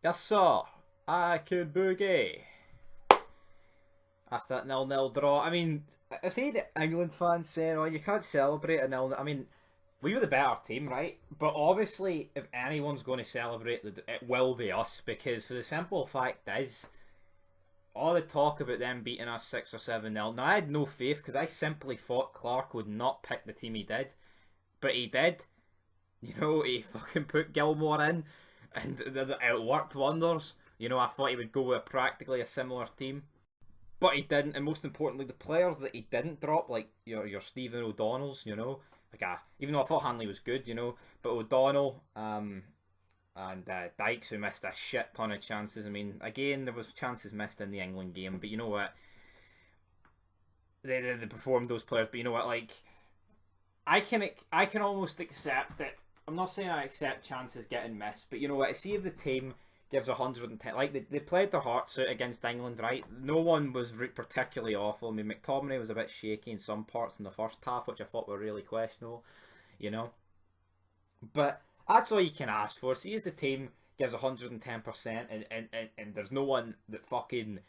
Yes, sir. I could boogie. After that 0-0 draw. I mean, I say the England fans saying, oh, you can't celebrate a 0-0. I mean, we were the better team, right? But obviously, if anyone's going to celebrate, it will be us. Because for the simple fact is, all the talk about them beating us 6 or 7-0. Now, I had no faith because I simply thought Clark would not pick the team he did. But he did. You know, he fucking put Gilmore in, and it worked wonders. You know, I thought he would go with practically a similar team, but he didn't. And most importantly, the players that he didn't drop, like your Stephen O'Donnell's, you know, like even though I thought Hanley was good, you know, but O'Donnell, and Dykes, who missed a shit ton of chances. I mean, again, there was chances missed in the England game, but you know what? They performed, those players, but you know what? Like, I can almost accept that. I'm not saying I accept chances getting missed, but you know what? I see if the team gives 110, like they played their hearts out against England, right? No one was particularly awful. I mean, McTominay was a bit shaky in some parts in the first half, which I thought were really questionable, you know. But that's all you can ask for. See, as the team gives 110%, and there's no one that fucking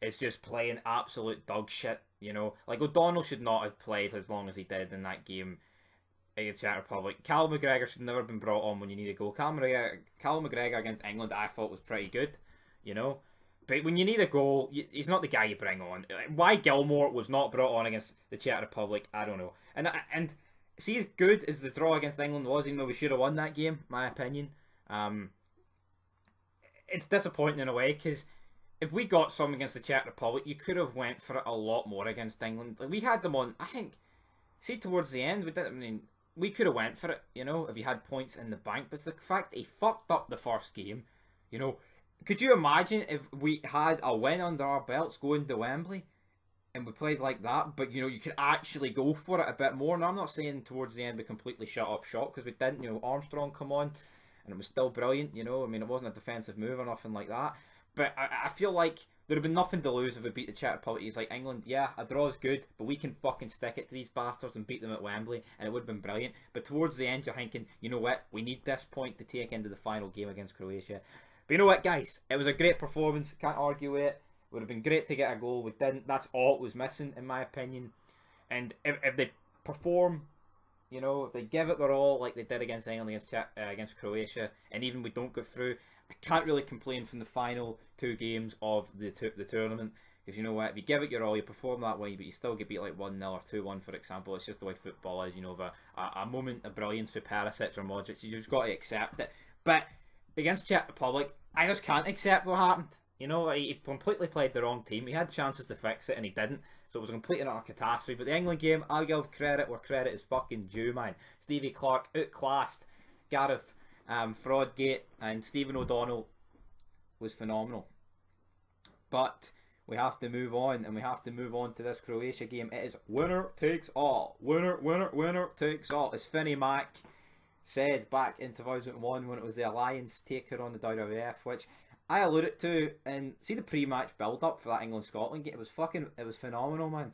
is just playing absolute dog shit, you know. Like, O'Donnell should not have played as long as he did in that game against Czech Republic. Cal McGregor should never have been brought on when you need a goal. Cal McGregor against England, I thought was pretty good, you know. But when you need a goal, he's not the guy you bring on. Why Gilmore was not brought on against the Czech Republic, I don't know. And see, as good as the draw against England was, even though we should have won that game, my opinion, it's disappointing in a way, because if we got some against the Czech Republic, you could have went for it a lot more against England. Like, we had them on, I think, see, towards the end, we did. I mean, we could have went for it, you know, if he had points in the bank. But it's the fact that he fucked up the first game, you know. Could you imagine if we had a win under our belts going to Wembley and we played like that, but, you know, you could actually go for it a bit more? And I'm not saying towards the end we completely shut up shop, because we didn't. You know, Armstrong come on and it was still brilliant, you know. I mean, it wasn't a defensive move or nothing like that. But I feel like there would have been nothing to lose if we beat the Czech Republic. He's like, England, yeah, a draw's good, but we can fucking stick it to these bastards and beat them at Wembley, and it would have been brilliant. But towards the end, you're thinking, you know what, we need this point to take into the final game against Croatia. But you know what, guys, it was a great performance, can't argue with it. It would have been great to get a goal, we didn't. That's all it was missing, in my opinion. And if they perform, you know, if they give it their all like they did against England, against Croatia, and even we don't go through, I can't really complain from the final two games of the tournament, because you know what, if you give it your all, you perform that way, but you still get beat like 1-0 or 2-1, for example. It's just the way football is, you know, a moment of brilliance for Perisic or Modric, you just got to accept it. But against Czech Republic, I just can't accept what happened. You know, he completely played the wrong team. He had chances to fix it and he didn't. So it was a complete and utter catastrophe. But the England game, I'll give credit where credit is fucking due, man. Stevie Clark outclassed Gareth Fraudgate, and Stephen O'Donnell was phenomenal. But we have to move on, and we have to move on to this Croatia game. It is winner takes all. Winner takes all. As Finney Mac said back in 2001 when it was the Alliance taker on the WWF, which I alluded to, and see the pre-match build-up for that England-Scotland game. It was phenomenal, man.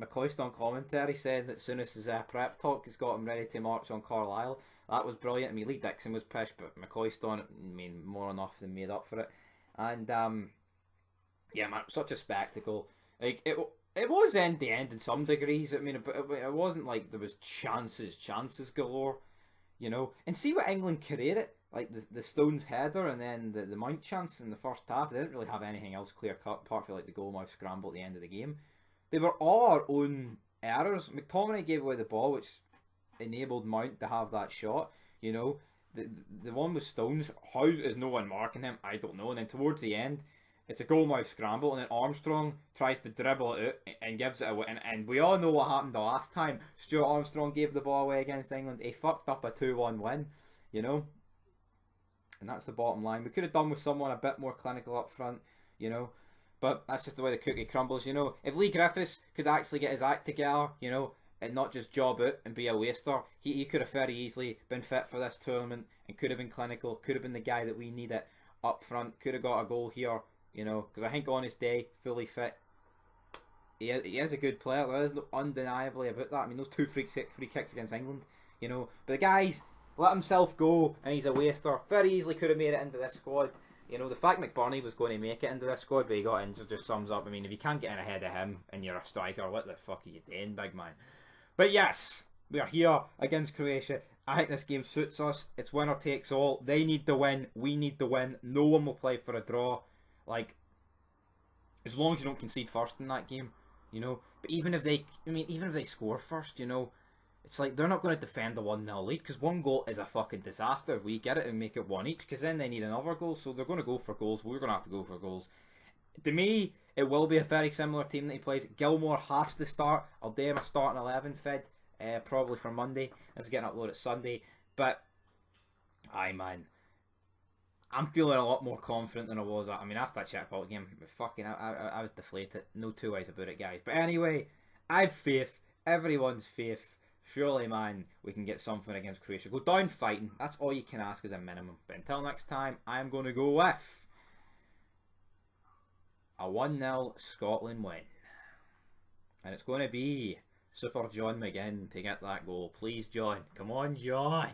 McCoist on commentary said that as soon as his prep talk has got him ready to march on Carlisle. That was brilliant. I mean, Lee Dixon was pissed, but McCoist on it, I mean, more than enough than made up for it. And yeah, man, such a spectacle. Like, it was end to end in some degrees. I mean, it wasn't like there was chances galore, you know. And see what England created, like the Stones header and then the Mount chance in the first half. They didn't really have anything else clear cut apart from like the goalmouth scramble at the end of the game. They were all our own errors. McTominay gave away the ball, which enabled Mount to have that shot, you know. The one with Stones, how is no one marking him? I don't know. And then towards the end, it's a goalmouth scramble, and then Armstrong tries to dribble it out and gives it away. And we all know what happened the last time Stuart Armstrong gave the ball away against England. He fucked up a 2-1 win, you know. And that's the bottom line. We could have done with someone a bit more clinical up front, you know. But that's just the way the cookie crumbles, you know. If Lee Griffiths could actually get his act together, you know, and not just job out and be a waster, he could have very easily been fit for this tournament and could have been clinical, could have been the guy that we needed up front, could have got a goal here, you know, because I think on his day, fully fit, he is a good player. There is no undeniably about that. I mean, those two free kicks against England, you know. But the guys let himself go, and he's a waster. Very easily could have made it into this squad. You know, the fact McBurney was going to make it into this squad, but he got injured, just sums up. I mean, if you can't get in ahead of him and you're a striker, what the fuck are you doing, big man? But yes, we are here against Croatia. I think this game suits us. It's winner takes all. They need the win. We need the win. No one will play for a draw. Like, as long as you don't concede first in that game, you know. But even if they, even if they score first, you know, it's like they're not going to defend the 1-0 lead, because one goal is a fucking disaster if we get it and make it one each, because then they need another goal. So they're going to go for goals. We're going to have to go for goals. To me, it will be a very similar team that he plays. Gilmore has to start. I'll do him a starting 11 fed, probably for Monday. It's getting uploaded Sunday. But, aye man, I'm feeling a lot more confident than I was. I mean, after that Czech Republic game, fucking, I was deflated. No two ways about it, guys. But anyway, I've faith. Everyone's faith. Surely, man, we can get something against Croatia. Go down fighting. That's all you can ask as a minimum. But until next time, I'm going to go with a 1-0 Scotland win. And it's going to be Super John McGinn to get that goal. Please, John. Come on, John.